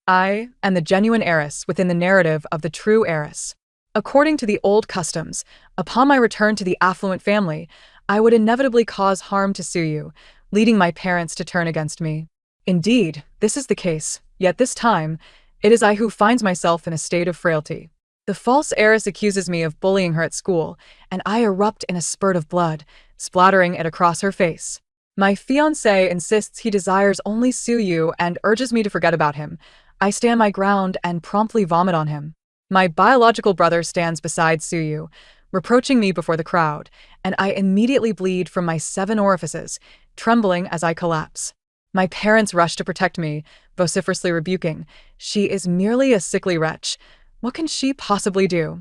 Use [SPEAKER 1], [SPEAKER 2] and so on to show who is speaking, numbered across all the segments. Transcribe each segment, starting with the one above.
[SPEAKER 1] I am the genuine heiress within the narrative of the true heiress. According to the old customs, upon my return to the affluent family, I would inevitably cause harm to Suyu, leading my parents to turn against me. Indeed, this is the case, yet this time, it is I who finds myself in a state of frailty. The false heiress accuses me of bullying her at school, and I erupt in a spurt of blood, splattering it across her face. My fiancé insists he desires only Suyu and urges me to forget about him. I stand my ground and promptly vomit on him. My biological brother stands beside Suyu, reproaching me before the crowd, and I immediately bleed from my 7 orifices, trembling as I collapse. My parents rush to protect me, vociferously rebuking, "She is merely a sickly wretch. What can she possibly do?"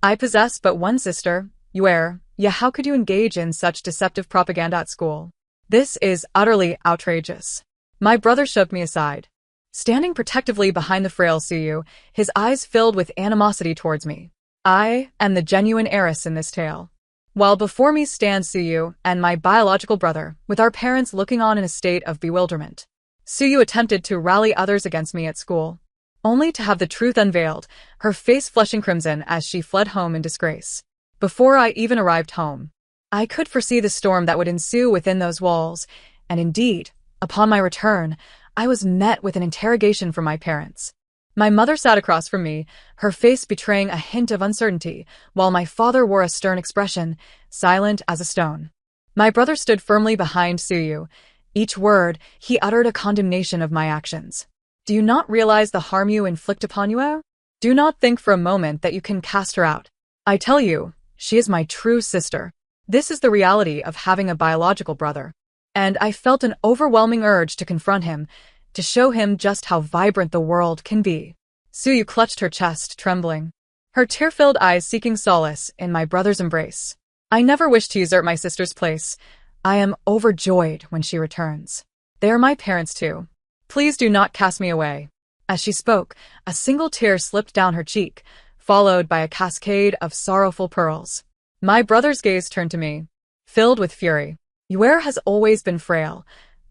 [SPEAKER 1] I possess but one sister, Yuer. Yeah, how could you engage in such deceptive propaganda at school? This is utterly outrageous. My brother shoved me aside. Standing protectively behind the frail Suyu, his eyes filled with animosity towards me. I am the genuine heiress in this tale. While before me stands Suyu and my biological brother, with our parents looking on in a state of bewilderment. Suyu attempted to rally others against me at school, only to have the truth unveiled, her face flushing crimson as she fled home in disgrace. Before I even arrived home, I could foresee the storm that would ensue within those walls, and indeed, upon my return, I was met with an interrogation from my parents. My mother sat across from me, her face betraying a hint of uncertainty, while my father wore a stern expression, silent as a stone. My brother stood firmly behind Suyu. Each word, he uttered a condemnation of my actions. Do you not realize the harm you inflict upon Yue? Do not think for a moment that you can cast her out. I tell you, she is my true sister. This is the reality of having a biological brother. And I felt an overwhelming urge to confront him, to show him just how vibrant the world can be. Suyu clutched her chest, trembling, her tear-filled eyes seeking solace in my brother's embrace. I never wish to usurp my sister's place. I am overjoyed when she returns. They are my parents too. Please do not cast me away. As she spoke, a single tear slipped down her cheek, followed by a cascade of sorrowful pearls. My brother's gaze turned to me, filled with fury. Yuer has always been frail.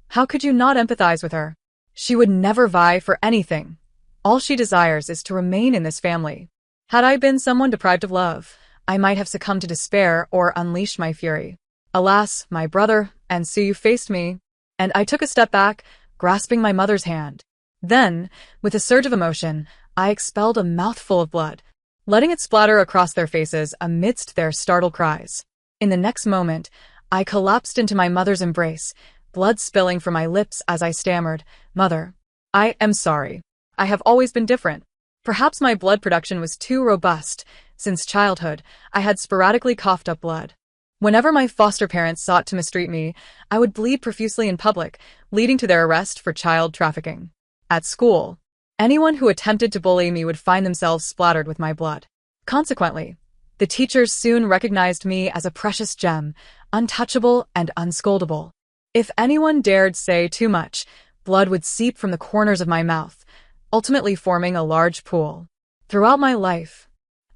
[SPEAKER 1] How could you not empathize with her? She would never vie for anything. All she desires is to remain in this family. Had I been someone deprived of love, I might have succumbed to despair or unleashed my fury. Alas, my brother and Suyu faced me, and I took a step back, grasping my mother's hand. Then, with a surge of emotion, I expelled a mouthful of blood, letting it splatter across their faces amidst their startled cries. In the next moment, I collapsed into my mother's embrace, blood spilling from my lips as I stammered, "Mother, I am sorry. I have always been different. Perhaps my blood production was too robust. Since childhood, I had sporadically coughed up blood. Whenever my foster parents sought to mistreat me, I would bleed profusely in public, leading to their arrest for child trafficking. At school, anyone who attempted to bully me would find themselves splattered with my blood. Consequently, the teachers soon recognized me as a precious gem, untouchable and unscoldable. If anyone dared say too much, blood would seep from the corners of my mouth, ultimately forming a large pool. Throughout my life,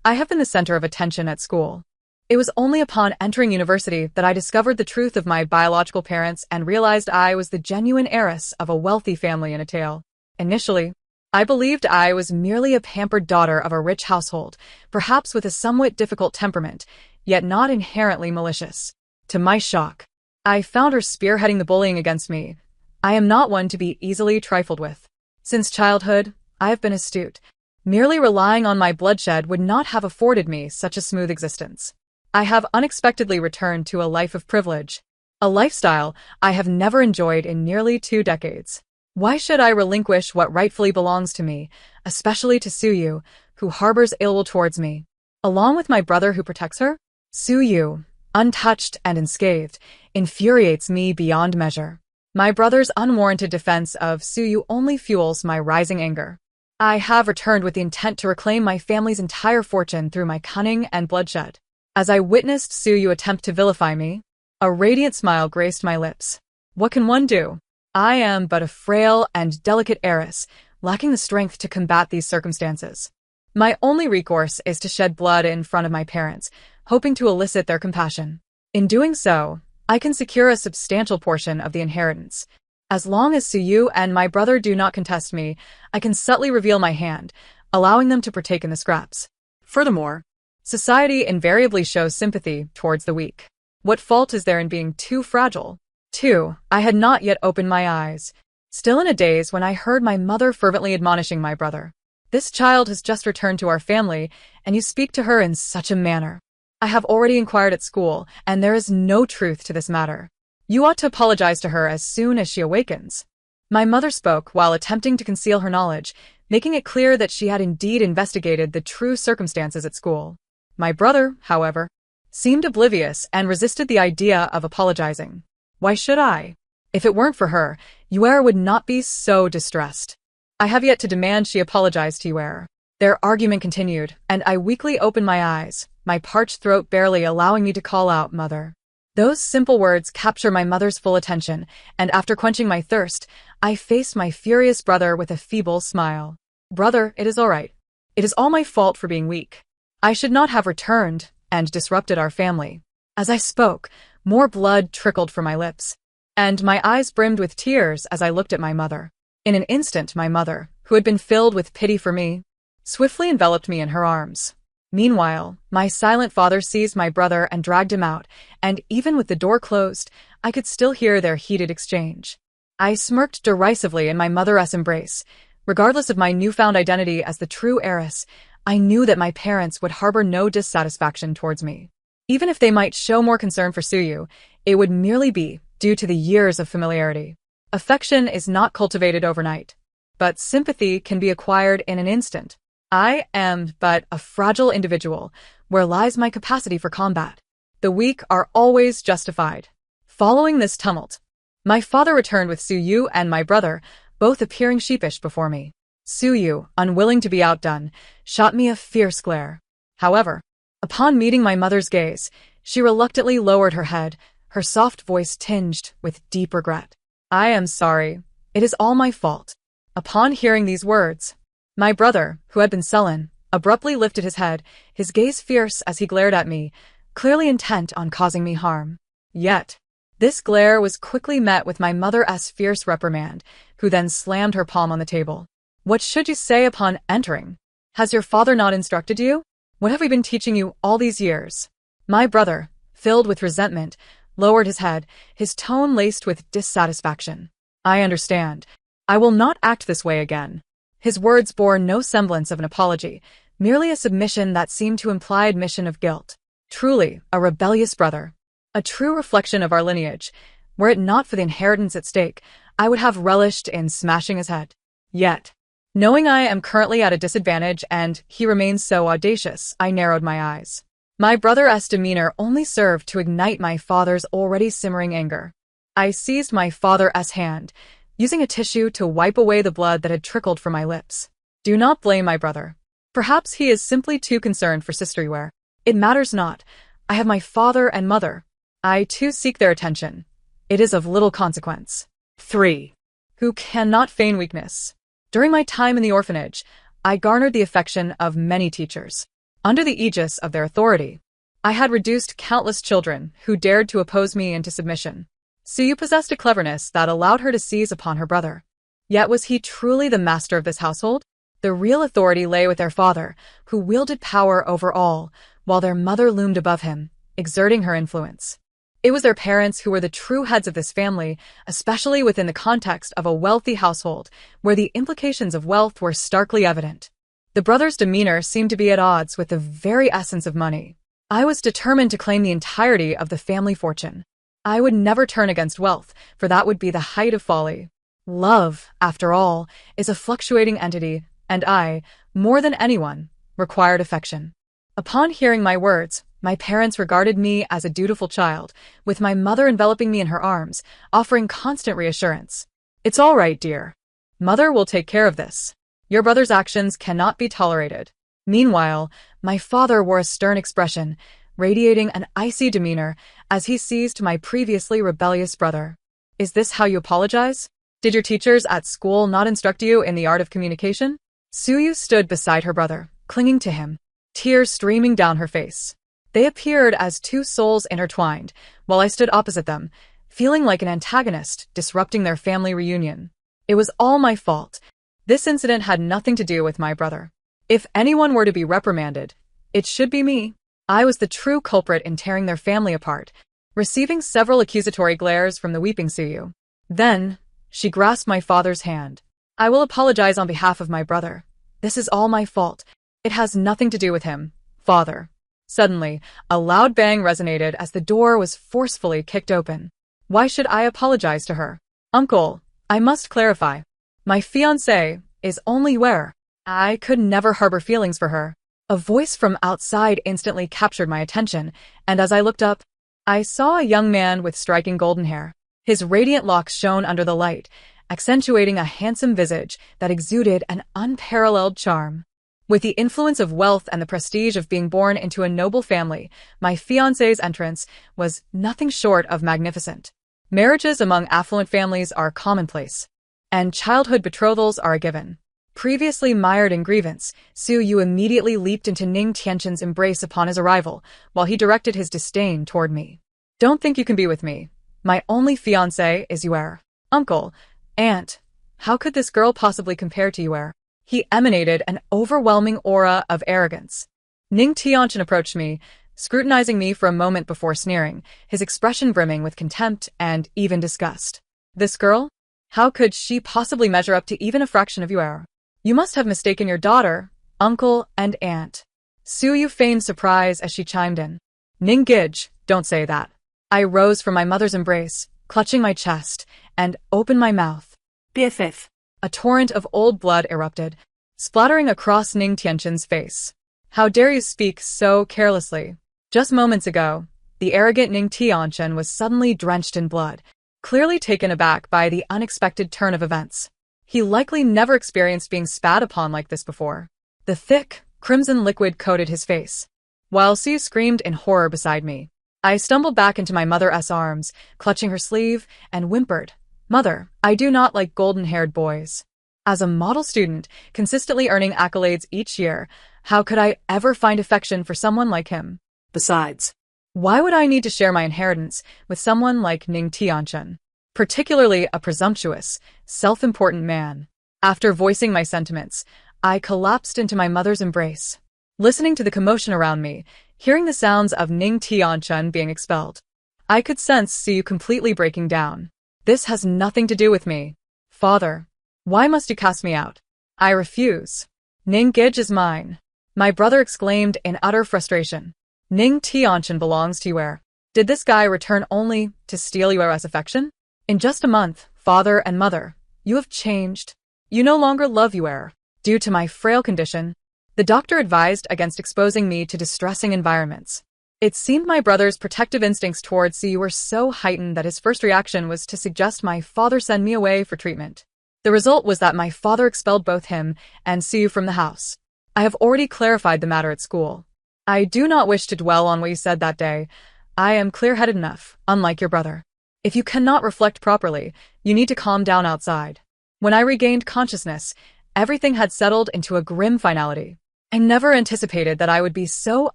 [SPEAKER 1] I have been the center of attention at school. It was only upon entering university that I discovered the truth of my biological parents and realized I was the genuine heiress of a wealthy family in a tale. Initially, I believed I was merely a pampered daughter of a rich household, perhaps with a somewhat difficult temperament, yet not inherently malicious. To my shock, I found her spearheading the bullying against me. I am not one to be easily trifled with. Since childhood, I have been astute. Merely relying on my bloodshed would not have afforded me such a smooth existence. I have unexpectedly returned to a life of privilege, a lifestyle I have never enjoyed in nearly 2 decades. Why should I relinquish what rightfully belongs to me, especially to Suyu, who harbors ill will towards me, along with my brother who protects her? Suyu, untouched and unscathed, infuriates me beyond measure. My brother's unwarranted defense of Suyu only fuels my rising anger. I have returned with the intent to reclaim my family's entire fortune through my cunning and bloodshed. As I witnessed Suyu attempt to vilify me, a radiant smile graced my lips. What can one do? I am but a frail and delicate heiress, lacking the strength to combat these circumstances. My only recourse is to shed blood in front of my parents, hoping to elicit their compassion. In doing so, I can secure a substantial portion of the inheritance. As long as Suyu and my brother do not contest me, I can subtly reveal my hand, allowing them to partake in the scraps. Furthermore, society invariably shows sympathy towards the weak. What fault is there in being too fragile? 2. I had not yet opened my eyes, still in a daze when I heard my mother fervently admonishing my brother. This child has just returned to our family, and you speak to her in such a manner. I have already inquired at school, and there is no truth to this matter. You ought to apologize to her as soon as she awakens. My mother spoke while attempting to conceal her knowledge, making it clear that she had indeed investigated the true circumstances at school. My brother, however, seemed oblivious and resisted the idea of apologizing. Why should I? If it weren't for her, Yuera would not be so distressed. I have yet to demand she apologize to Yuera. Their argument continued, and I weakly opened my eyes, my parched throat barely allowing me to call out, "Mother." Those simple words capture my mother's full attention, and after quenching my thirst, I faced my furious brother with a feeble smile. "Brother, it is all right. It is all my fault for being weak. I should not have returned and disrupted our family." As I spoke, more blood trickled from my lips, and my eyes brimmed with tears as I looked at my mother. In an instant, my mother, who had been filled with pity for me, swiftly enveloped me in her arms. Meanwhile, my silent father seized my brother and dragged him out, and even with the door closed, I could still hear their heated exchange. I smirked derisively in my mother's embrace. Regardless of my newfound identity as the true heiress, I knew that my parents would harbor no dissatisfaction towards me. Even if they might show more concern for Suyu, it would merely be due to the years of familiarity. Affection is not cultivated overnight, but sympathy can be acquired in an instant. I am but a fragile individual, where lies my capacity for combat. The weak are always justified. Following this tumult, my father returned with Suyu and my brother, both appearing sheepish before me. Suyu, unwilling to be outdone, shot me a fierce glare. However, upon meeting my mother's gaze, she reluctantly lowered her head, her soft voice tinged with deep regret. "I am sorry. It is all my fault." Upon hearing these words, my brother, who had been sullen, abruptly lifted his head, his gaze fierce as he glared at me, clearly intent on causing me harm. Yet, this glare was quickly met with my mother's fierce reprimand, who then slammed her palm on the table. "What should you say upon entering? Has your father not instructed you? What have we been teaching you all these years?" My brother, filled with resentment, lowered his head, his tone laced with dissatisfaction. "I understand. I will not act this way again." His words bore no semblance of an apology, merely a submission that seemed to imply admission of guilt. Truly, a rebellious brother. A true reflection of our lineage. Were it not for the inheritance at stake, I would have relished in smashing his head. Yet, knowing I am currently at a disadvantage and he remains so audacious, I narrowed my eyes. My brother's demeanor only served to ignite my father's already simmering anger. I seized my father's hand, using a tissue to wipe away the blood that had trickled from my lips. "Do not blame my brother. Perhaps he is simply too concerned for Sister Yuera. It matters not. I have my father and mother. I too seek their attention. It is of little consequence." 3. Who cannot feign weakness. During my time in the orphanage, I garnered the affection of many teachers. Under the aegis of their authority, I had reduced countless children who dared to oppose me into submission. Suyu possessed a cleverness that allowed her to seize upon her brother. Yet was he truly the master of this household? The real authority lay with their father, who wielded power over all, while their mother loomed above him, exerting her influence. It was their parents who were the true heads of this family, especially within the context of a wealthy household, where the implications of wealth were starkly evident. The brother's demeanor seemed to be at odds with the very essence of money. I was determined to claim the entirety of the family fortune. I would never turn against wealth, for that would be the height of folly. Love, after all, is a fluctuating entity, and I, more than anyone, required affection. Upon hearing my words, my parents regarded me as a dutiful child, with my mother enveloping me in her arms, offering constant reassurance. "It's all right, dear. Mother will take care of this. Your brother's actions cannot be tolerated." Meanwhile, my father wore a stern expression, radiating an icy demeanor as he seized my previously rebellious brother. "Is this how you apologize? Did your teachers at school not instruct you in the art of communication?" Suyu stood beside her brother, clinging to him, tears streaming down her face. They appeared as two souls intertwined, while I stood opposite them, feeling like an antagonist disrupting their family reunion. It was all my fault. This incident had nothing to do with my brother. If anyone were to be reprimanded, it should be me. I was the true culprit in tearing their family apart, receiving several accusatory glares from the weeping Suyu. Then, she grasped my father's hand. I will apologize on behalf of my brother. This is all my fault. It has nothing to do with him, father. Suddenly, a loud bang resonated as the door was forcefully kicked open. Why should I apologize to her? Uncle, I must clarify. My fiancé is only Ware. I could never harbor feelings for her. A voice from outside instantly captured my attention, and as I looked up, I saw a young man with striking golden hair. His radiant locks shone under the light, accentuating a handsome visage that exuded an unparalleled charm. With the influence of wealth and the prestige of being born into a noble family, my fiancé's entrance was nothing short of magnificent. Marriages among affluent families are commonplace, and childhood betrothals are a given. Previously mired in grievance, Su Yu immediately leaped into Ning Tianqin's embrace upon his arrival, while he directed his disdain toward me. Don't think you can be with me. My only fiancé is Yuer. Uncle, aunt, how could this girl possibly compare to Yuer? He emanated an overwhelming aura of arrogance. Ning Tianqin approached me, scrutinizing me for a moment before sneering, his expression brimming with contempt and even disgust. This girl? How could she possibly measure up to even a fraction of Yuer? You must have mistaken your daughter, uncle, and aunt. Su Yu feigned surprise as she chimed in. Ning Gij, don't say that. I rose from my mother's embrace, clutching my chest, and opened my mouth. BFF. A torrent of old blood erupted, splattering across Ning Tianqin's face. How dare you speak so carelessly? Just moments ago, the arrogant Ning Tianqin was suddenly drenched in blood, clearly taken aback by the unexpected turn of events. He likely never experienced being spat upon like this before. The thick, crimson liquid coated his face, while Su screamed in horror beside me. I stumbled back into my mother's arms, clutching her sleeve, and whimpered, Mother, I do not like golden-haired boys. As a model student, consistently earning accolades each year, how could I ever find affection for someone like him? Besides, why would I need to share my inheritance with someone like Ning Tianqin? Particularly a presumptuous, self-important man. After voicing my sentiments, I collapsed into my mother's embrace. Listening to the commotion around me, hearing the sounds of Ning Tianqin being expelled, I could sense Su completely breaking down. This has nothing to do with me. Father, why must you cast me out? I refuse. Ning Gij is mine. My brother exclaimed in utter frustration. Ning Tianqin belongs to Yuer. Did this guy return only to steal Yuer's affection? In just a month, father and mother, you have changed. You no longer love Yuer. Due to my frail condition, the doctor advised against exposing me to distressing environments. It seemed my brother's protective instincts towards Su were so heightened that his first reaction was to suggest my father send me away for treatment. The result was that my father expelled both him and Su from the house. I have already clarified the matter at school. I do not wish to dwell on what you said that day. I am clear-headed enough, unlike your brother. If you cannot reflect properly, you need to calm down outside. When I regained consciousness, everything had settled into a grim finality. I never anticipated that I would be so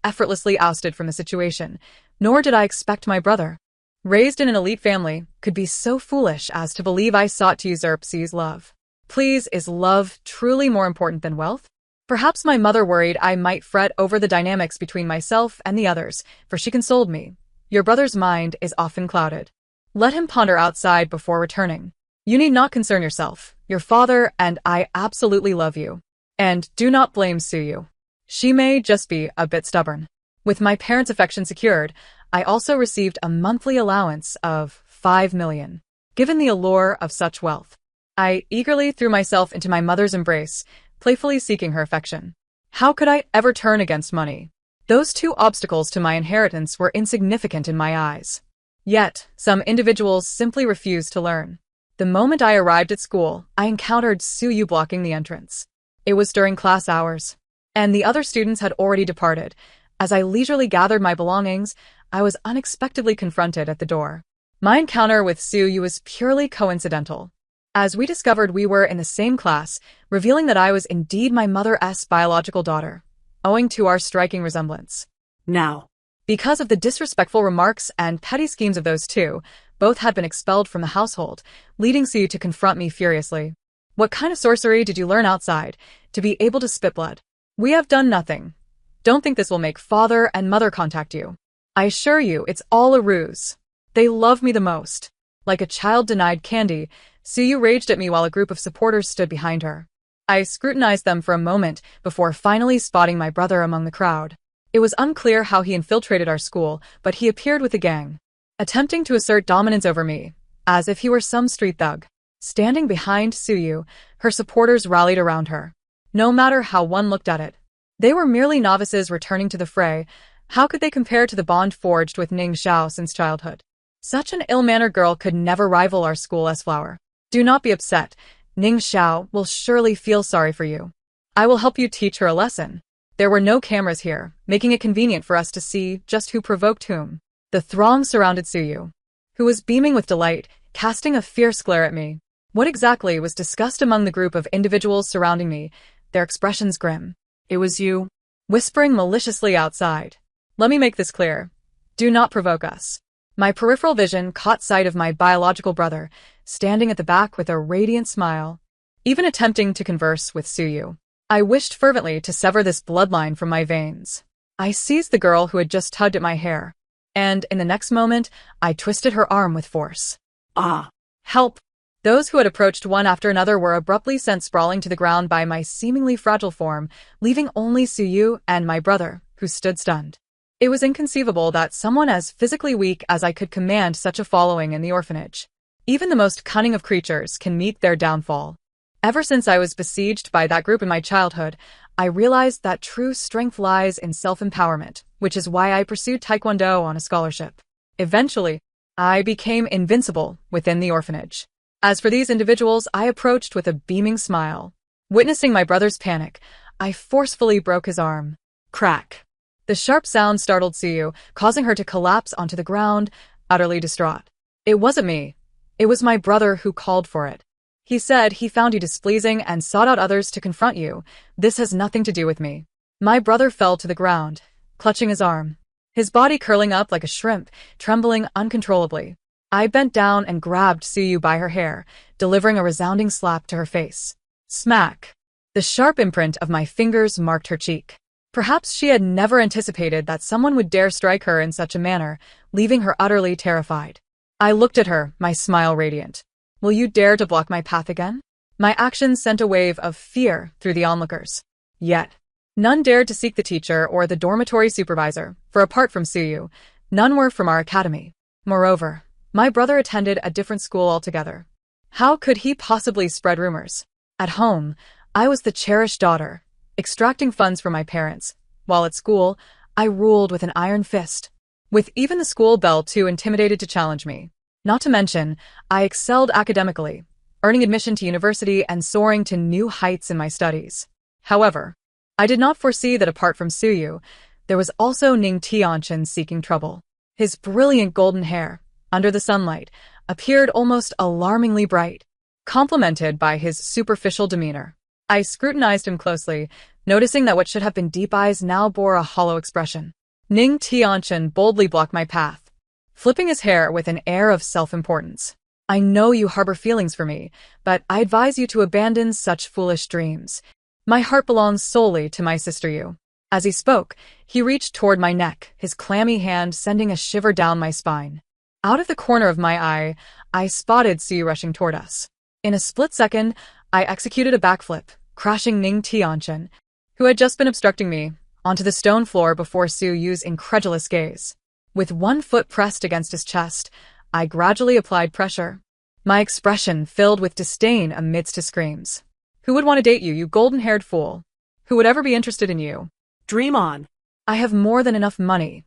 [SPEAKER 1] effortlessly ousted from the situation, nor did I expect my brother, raised in an elite family, could be so foolish as to believe I sought to usurp Su's love. Please, is love truly more important than wealth? Perhaps my mother worried I might fret over the dynamics between myself and the others, for she consoled me. Your brother's mind is often clouded. Let him ponder outside before returning. You need not concern yourself. Your father and I absolutely love you. And do not blame Suyu. She may just be a bit stubborn. With my parents' affection secured, I also received a monthly allowance of 5 million. Given the allure of such wealth, I eagerly threw myself into my mother's embrace, playfully seeking her affection. How could I ever turn against money? Those two obstacles to my inheritance were insignificant in my eyes. Yet, some individuals simply refused to learn. The moment I arrived at school, I encountered Suyu blocking the entrance. It was during class hours, and the other students had already departed. As I leisurely gathered my belongings, I was unexpectedly confronted at the door. My encounter with Suyu was purely coincidental, as we discovered we were in the same class, revealing that I was indeed my mother's biological daughter, owing to our striking resemblance. Now, because of the disrespectful remarks and petty schemes of those two, Both had been expelled from the household, leading Siyu to confront me furiously. What kind of sorcery did you learn outside, to be able to spit blood? We have done nothing. Don't think this will make father and mother contact you. I assure you, it's all a ruse. They love me the most. Like a child denied candy, Siyu raged at me while a group of supporters stood behind her. I scrutinized them for a moment before finally spotting my brother among the crowd. It was unclear how he infiltrated our school, but he appeared with a gang, attempting to assert dominance over me, as if he were some street thug. Standing behind Siyu, her supporters rallied around her. No matter how one looked at it, they were merely novices returning to the fray. How could they compare to the bond forged with Ning Xiao since childhood? Such an ill-mannered girl could never rival our school's flower. Do not be upset. Ning Xiao will surely feel sorry for you. I will help you teach her a lesson. There were no cameras here, making it convenient for us to see just who provoked whom. The throng surrounded Siyu, who was beaming with delight, casting a fierce glare at me. What exactly was discussed among the group of individuals surrounding me, their expressions grim? It was you, whispering maliciously outside. Let me make this clear. Do not provoke us. My peripheral vision caught sight of my biological brother, standing at the back with a radiant smile, even attempting to converse with Siyu. I wished fervently to sever this bloodline from my veins. I seized the girl who had just tugged at my hair, and in the next moment, I twisted her arm with force. Ah! Help! Those who had approached one after another were abruptly sent sprawling to the ground by my seemingly fragile form, leaving only Siyu and my brother, who stood stunned. It was inconceivable that someone as physically weak as I could command such a following in the orphanage. Even the most cunning of creatures can meet their downfall. Ever since I was besieged by that group in my childhood, I realized that true strength lies in self-empowerment, which is why I pursued Taekwondo on a scholarship. Eventually, I became invincible within the orphanage. As for these individuals, I approached with a beaming smile. Witnessing my brother's panic, I forcefully broke his arm. Crack! The sharp sound startled Siyu, causing her to collapse onto the ground, utterly distraught. It wasn't me. It was my brother who called for it. He said he found you displeasing and sought out others to confront you. This has nothing to do with me. My brother fell to the ground, clutching his arm, his body curling up like a shrimp, trembling uncontrollably. I bent down and grabbed Siyu by her hair, delivering a resounding slap to her face. Smack! The sharp imprint of my fingers marked her cheek. Perhaps she had never anticipated that someone would dare strike her in such a manner, leaving her utterly terrified. I looked at her, my smile radiant. Will you dare to block my path again? My actions sent a wave of fear through the onlookers. Yet, none dared to seek the teacher or the dormitory supervisor, for apart from Siyu, none were from our academy. Moreover, my brother attended a different school altogether. How could he possibly spread rumors? At home, I was the cherished daughter, extracting funds from my parents, while at school, I ruled with an iron fist, with even the school belle too intimidated to challenge me. Not to mention, I excelled academically, earning admission to university and soaring to new heights in my studies. However, I did not foresee that apart from Siyu, there was also Ning Tianchen seeking trouble. His brilliant golden hair, under the sunlight, appeared almost alarmingly bright, complemented by his superficial demeanor. I scrutinized him closely, noticing that what should have been deep eyes now bore a hollow expression. Ning Tianchen boldly blocked my path, flipping his hair with an air of self-importance. I know you harbor feelings for me, but I advise you to abandon such foolish dreams. My heart belongs solely to my sister Yu. As he spoke, he reached toward my neck, his clammy hand sending a shiver down my spine. Out of the corner of my eye, I spotted Siyu rushing toward us. In a split second, I executed a backflip, crashing Ning Tianchen, who had just been obstructing me, onto the stone floor before Siyu's incredulous gaze. With one foot pressed against his chest, I gradually applied pressure, my expression filled with disdain amidst his screams. Who would want to date you, you golden-haired fool? Who would ever be interested in you? Dream on. I have more than enough money.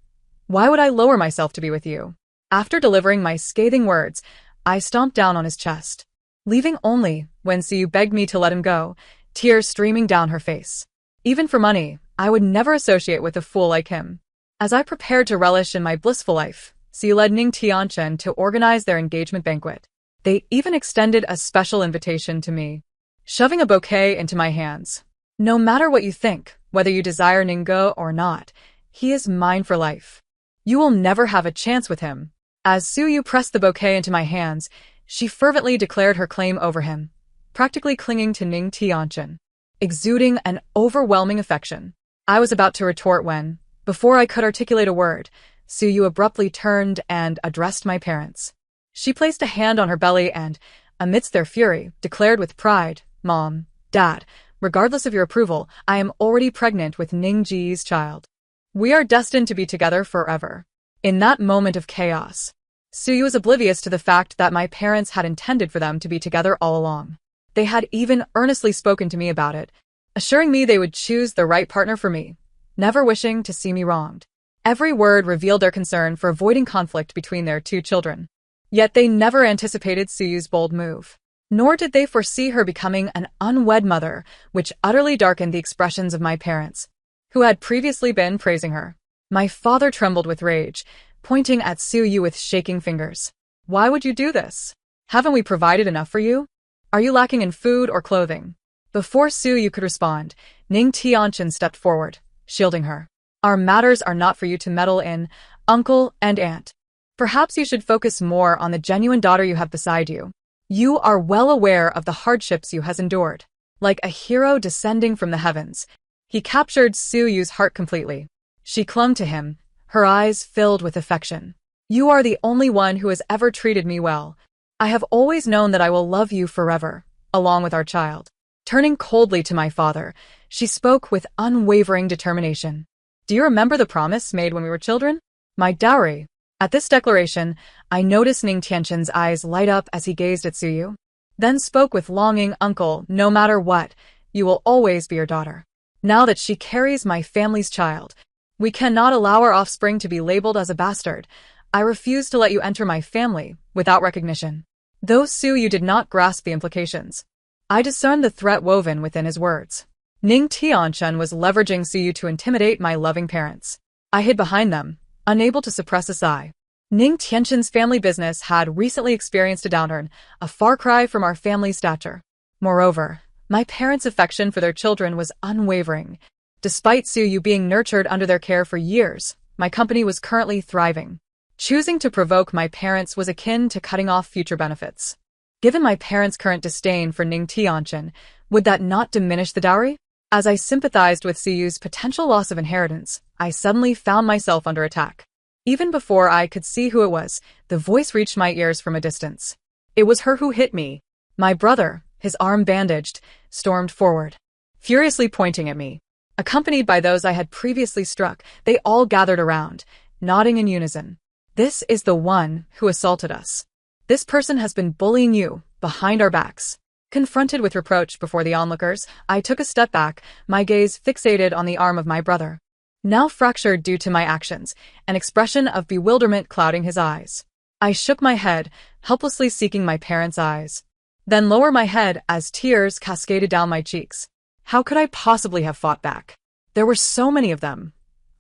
[SPEAKER 1] Why would I lower myself to be with you? After delivering my scathing words, I stomped down on his chest, leaving only when Siyu begged me to let him go, tears streaming down her face. Even for money, I would never associate with a fool like him. As I prepared to relish in my blissful life, Siyu led Ning Tianchen to organize their engagement banquet. They even extended a special invitation to me, shoving a bouquet into my hands. No matter what you think, whether you desire Ningguo or not, he is mine for life. You will never have a chance with him. As Suyu pressed the bouquet into my hands, she fervently declared her claim over him, practically clinging to Ning Tianchen, exuding an overwhelming affection. I was about to retort when, before I could articulate a word, Suyu abruptly turned and addressed my parents. She placed a hand on her belly and, amidst their fury, declared with pride, "Mom, Dad, regardless of your approval, I am already pregnant with Ning Ji's child. We are destined to be together forever." In that moment of chaos, Suyu was oblivious to the fact that my parents had intended for them to be together all along. They had even earnestly spoken to me about it, assuring me they would choose the right partner for me, never wishing to see me wronged. Every word revealed their concern for avoiding conflict between their two children. Yet they never anticipated Suyu's bold move. Nor did they foresee her becoming an unwed mother, which utterly darkened the expressions of my parents, who had previously been praising her. My father trembled with rage, pointing at Suyu with shaking fingers. "Why would you do this? Haven't we provided enough for you? Are you lacking in food or clothing?" Before Suyu could respond, Ning Tianchen stepped forward, shielding her. "Our matters are not for you to meddle in, uncle and aunt. Perhaps you should focus more on the genuine daughter you have beside you. You are well aware of the hardships you has endured." Like a hero descending from the heavens, he captured Suyu's heart completely. She clung to him, her eyes filled with affection. "You are the only one who has ever treated me well. I have always known that I will love you forever, along with our child." Turning coldly to my father, she spoke with unwavering determination. "Do you remember the promise made when we were children? My dowry." At this declaration, I noticed Ning Tianchen's eyes light up as he gazed at Suyu, then spoke with longing, "Uncle, no matter what, you will always be your daughter. Now that she carries my family's child, we cannot allow our offspring to be labeled as a bastard. I refuse to let you enter my family without recognition." Though Suyu did not grasp the implications, I discerned the threat woven within his words. Ning Tianchen was leveraging Suyu to intimidate my loving parents. I hid behind them, unable to suppress a sigh. Ning Tianchen's family business had recently experienced a downturn, a far cry from our family's stature. Moreover, my parents' affection for their children was unwavering. Despite Suyu being nurtured under their care for years, my company was currently thriving. Choosing to provoke my parents was akin to cutting off future benefits. Given my parents' current disdain for Ning Tianchen, would that not diminish the dowry? As I sympathized with Suyu's potential loss of inheritance, I suddenly found myself under attack. Even before I could see who it was, the voice reached my ears from a distance. It was her who hit me. My brother, his arm bandaged, stormed forward, furiously pointing at me. Accompanied by those I had previously struck, they all gathered around, nodding in unison. "This is the one who assaulted us. This person has been bullying you, behind our backs." Confronted with reproach before the onlookers, I took a step back, my gaze fixated on the arm of my brother, now fractured due to my actions, an expression of bewilderment clouding his eyes. I shook my head, helplessly seeking my parents' eyes, then lower my head as tears cascaded down my cheeks. How could I possibly have fought back? There were so many of them.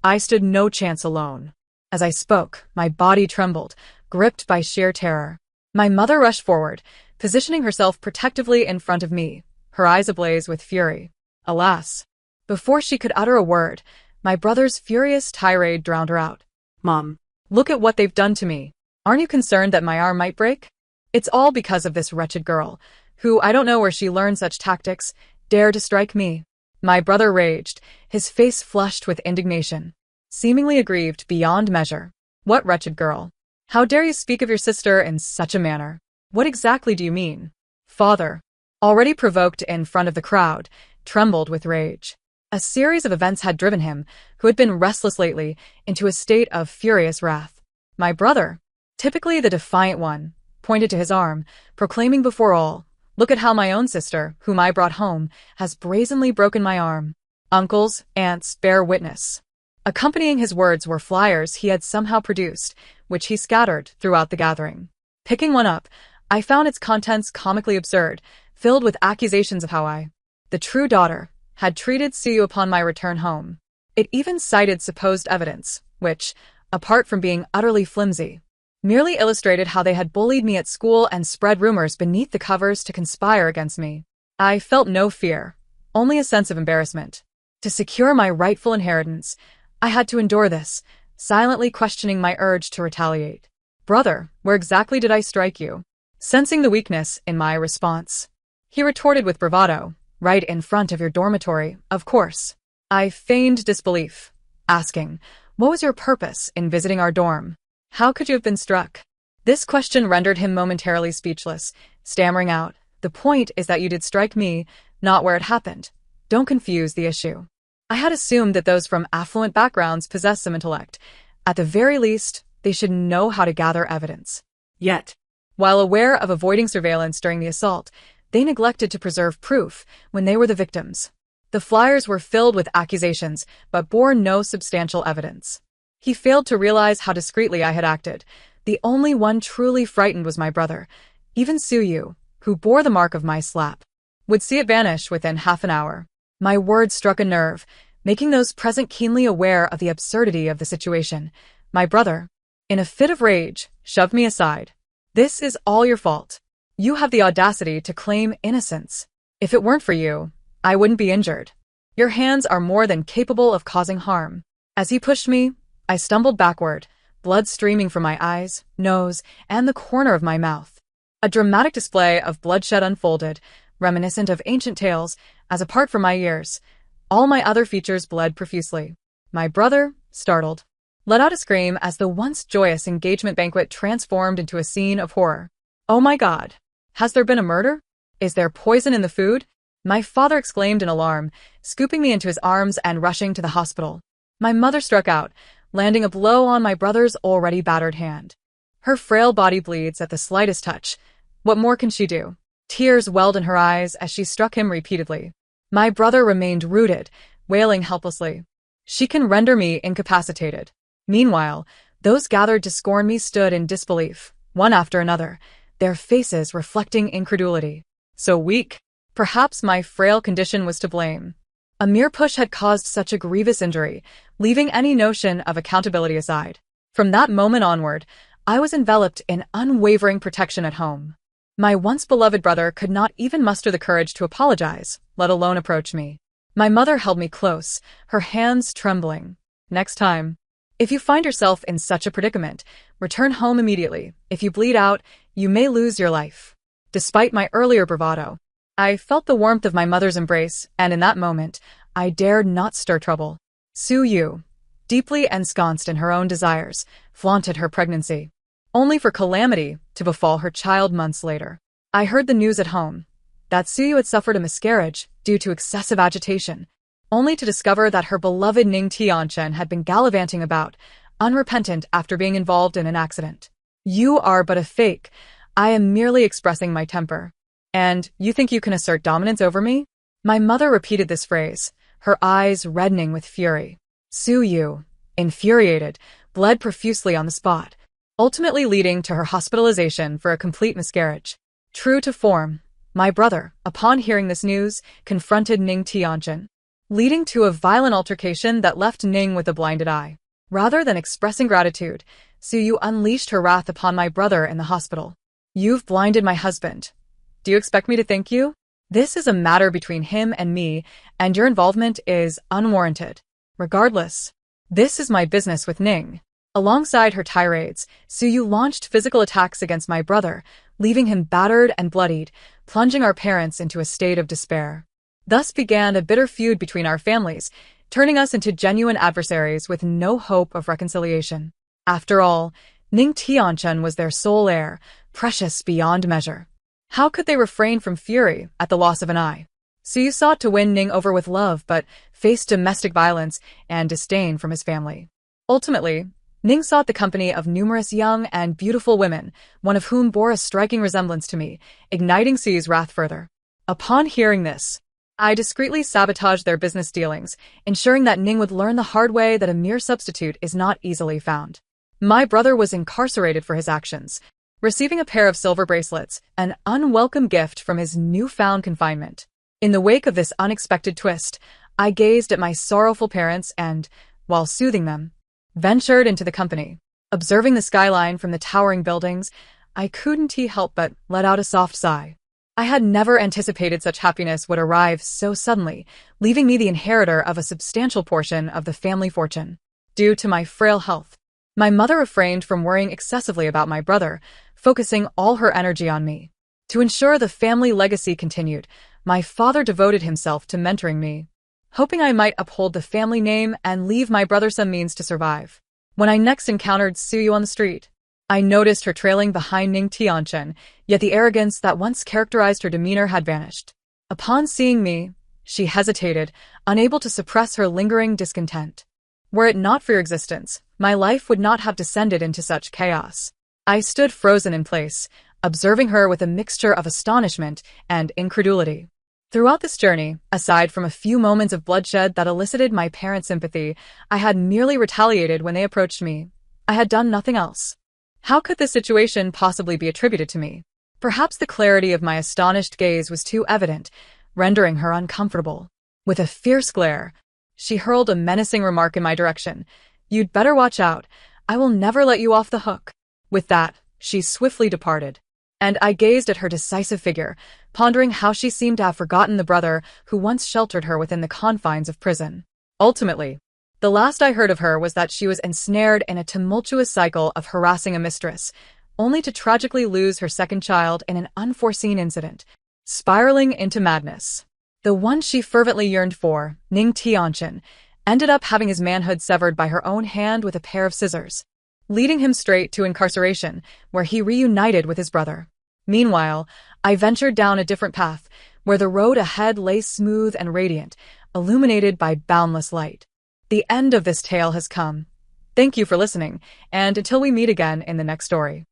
[SPEAKER 1] I stood no chance alone. As I spoke, my body trembled, gripped by sheer terror. My mother rushed forward, positioning herself protectively in front of me, her eyes ablaze with fury. Alas! Before she could utter a word, my brother's furious tirade drowned her out. "Mom, look at what they've done to me. Aren't you concerned that my arm might break? It's all because of this wretched girl, who, I don't know where she learned such tactics, dared to strike me." My brother raged, his face flushed with indignation, seemingly aggrieved beyond measure. "What wretched girl? How dare you speak of your sister in such a manner? What exactly do you mean?" Father, already provoked in front of the crowd, trembled with rage. A series of events had driven him, who had been restless lately, into a state of furious wrath. My brother, typically the defiant one, pointed to his arm, proclaiming before all, "Look at how my own sister, whom I brought home, has brazenly broken my arm. Uncles, aunts, bear witness." Accompanying his words were flyers he had somehow produced, which he scattered throughout the gathering. Picking one up, I found its contents comically absurd, filled with accusations of how I, the true daughter, had treated Suyu upon my return home. It even cited supposed evidence, which, apart from being utterly flimsy, merely illustrated how they had bullied me at school and spread rumors beneath the covers to conspire against me. I felt no fear, only a sense of embarrassment. To secure my rightful inheritance, I had to endure this, silently questioning my urge to retaliate. "Brother, where exactly did I strike you?" Sensing the weakness in my response, he retorted with bravado, "Right in front of your dormitory, of course." I feigned disbelief, asking, "What was your purpose in visiting our dorm? How could you have been struck?" This question rendered him momentarily speechless, stammering out, "The point is that you did strike me, not where it happened. Don't confuse the issue." I had assumed that those from affluent backgrounds possessed some intellect. At the very least, they should know how to gather evidence. Yet, while aware of avoiding surveillance during the assault, they neglected to preserve proof when they were the victims. The flyers were filled with accusations, but bore no substantial evidence. He failed to realize how discreetly I had acted. The only one truly frightened was my brother. Even Suyu, who bore the mark of my slap, would see it vanish within half an hour. My words struck a nerve, making those present keenly aware of the absurdity of the situation. My brother, in a fit of rage, shoved me aside. "This is all your fault. You have the audacity to claim innocence. If it weren't for you, I wouldn't be injured. Your hands are more than capable of causing harm." As he pushed me, I stumbled backward, blood streaming from my eyes, nose, and the corner of my mouth. A dramatic display of bloodshed unfolded, reminiscent of ancient tales, as apart from my ears, all my other features bled profusely. My brother, startled, let out a scream as the once joyous engagement banquet transformed into a scene of horror. "Oh my God! Has there been a murder? Is there poison in the food?" My father exclaimed in alarm, scooping me into his arms and rushing to the hospital. My mother struck out, landing a blow on my brother's already battered hand. Her frail body bleeds at the slightest touch. What more can she do? Tears welled in her eyes as she struck him repeatedly. My brother remained rooted, wailing helplessly. "She can render me incapacitated." Meanwhile, those gathered to scorn me stood in disbelief, one after another, their faces reflecting incredulity. So weak? Perhaps my frail condition was to blame. A mere push had caused such a grievous injury, leaving any notion of accountability aside. From that moment onward, I was enveloped in unwavering protection at home. My once beloved brother could not even muster the courage to apologize, let alone approach me. My mother held me close, her hands trembling. "Next time, if you find yourself in such a predicament, return home immediately. If you bleed out, you may lose your life." Despite my earlier bravado, I felt the warmth of my mother's embrace, and in that moment, I dared not stir trouble. Suyu, deeply ensconced in her own desires, flaunted her pregnancy, only for calamity to befall her child months later. I heard the news at home, that Suyu had suffered a miscarriage due to excessive agitation, only to discover that her beloved Ning Tianchen had been gallivanting about, unrepentant after being involved in an accident. "You are but a fake. I am merely expressing my temper. And you think you can assert dominance over me?" My mother repeated this phrase, her eyes reddening with fury. Suyu, infuriated, bled profusely on the spot, ultimately leading to her hospitalization for a complete miscarriage. True to form, my brother, upon hearing this news, confronted Ning Tianchen, leading to a violent altercation that left Ning with a blinded eye. Rather than expressing gratitude, Suyu unleashed her wrath upon my brother in the hospital. "You've blinded my husband. Do you expect me to thank you? This is a matter between him and me, and your involvement is unwarranted. Regardless, this is my business with Ning." Alongside her tirades, Suyu launched physical attacks against my brother, leaving him battered and bloodied, plunging our parents into a state of despair. Thus began a bitter feud between our families, turning us into genuine adversaries with no hope of reconciliation. After all, Ning Tianchen was their sole heir, precious beyond measure. How could they refrain from fury at the loss of an eye? Suyu sought to win Ning over with love, but faced domestic violence and disdain from his family. Ultimately, Ning sought the company of numerous young and beautiful women, one of whom bore a striking resemblance to me, igniting Suyu's wrath further. Upon hearing this, I discreetly sabotaged their business dealings, ensuring that Ning would learn the hard way that a mere substitute is not easily found. My brother was incarcerated for his actions, receiving a pair of silver bracelets, an unwelcome gift from his newfound confinement. In the wake of this unexpected twist, I gazed at my sorrowful parents and, while soothing them, ventured into the company. Observing the skyline from the towering buildings, I couldn't help but let out a soft sigh. I had never anticipated such happiness would arrive so suddenly, leaving me the inheritor of a substantial portion of the family fortune. Due to my frail health, My mother refrained from worrying excessively about my brother, focusing all her energy on me. To ensure the family legacy continued, my father devoted himself to mentoring me, hoping I might uphold the family name and leave my brother some means to survive. When I next encountered Suyu on the street, I noticed her trailing behind Ning Tianchen, yet the arrogance that once characterized her demeanor had vanished. Upon seeing me, she hesitated, unable to suppress her lingering discontent. Were it not for your existence, my life would not have descended into such chaos. I stood frozen in place, observing her with a mixture of astonishment and incredulity. Throughout this journey, aside from a few moments of bloodshed that elicited my parents' sympathy, I had merely retaliated when they approached me. I had done nothing else. How could this situation possibly be attributed to me? Perhaps the clarity of my astonished gaze was too evident, rendering her uncomfortable. With a fierce glare, she hurled a menacing remark in my direction. "You'd better watch out. I will never let you off the hook." With that, she swiftly departed, and I gazed at her decisive figure, pondering how she seemed to have forgotten the brother who once sheltered her within the confines of prison. Ultimately, the last I heard of her was that she was ensnared in a tumultuous cycle of harassing a mistress, only to tragically lose her second child in an unforeseen incident, spiraling into madness. The one she fervently yearned for, Ning Tianchen, ended up having his manhood severed by her own hand with a pair of scissors, leading him straight to incarceration, where he reunited with his brother. Meanwhile, I ventured down a different path, where the road ahead lay smooth and radiant, illuminated by boundless light. The end of this tale has come. Thank you for listening, and until we meet again in the next story.